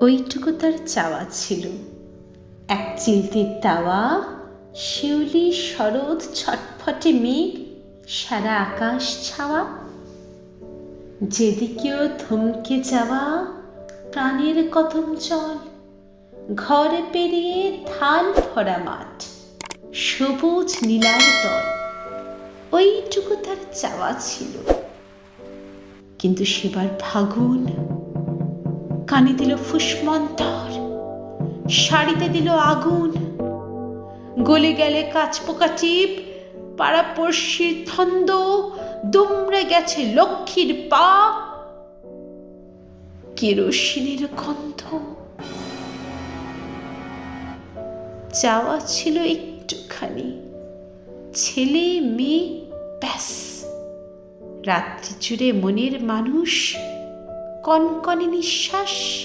ওইটুকু তার চাওয়া ছিল। এক চিলতির তাওয়া, শিউলি শরৎ, ছটফটে মেঘ, সারা আকাশ ছাওয়া, যেদিকেও থমকে যাওয়া প্রাণের কদম জল, ঘর পেরিয়ে থাল ভরা মাঠ, সবুজ নীলার দল। ওইটুকু তার চাওয়া ছিল। কিন্তু সেবার ফাগুন কানে দিল ফুসমন্তর, শাড়িতে দিল আগুন, গলে গেলে কাঁচপোকা টিপ, পাড়াপড়শির ধন্দ, দুমড়ে গেছে লক্ষ্মীর পা, কেরোসিনের গন্ধ। চাওয়া ছিল একটুখানি, ছেলে মেয়ে, ব্যাস। রাত্রি জুড়ে মনের মানুষ, কনকনে নিঃশ্বাস।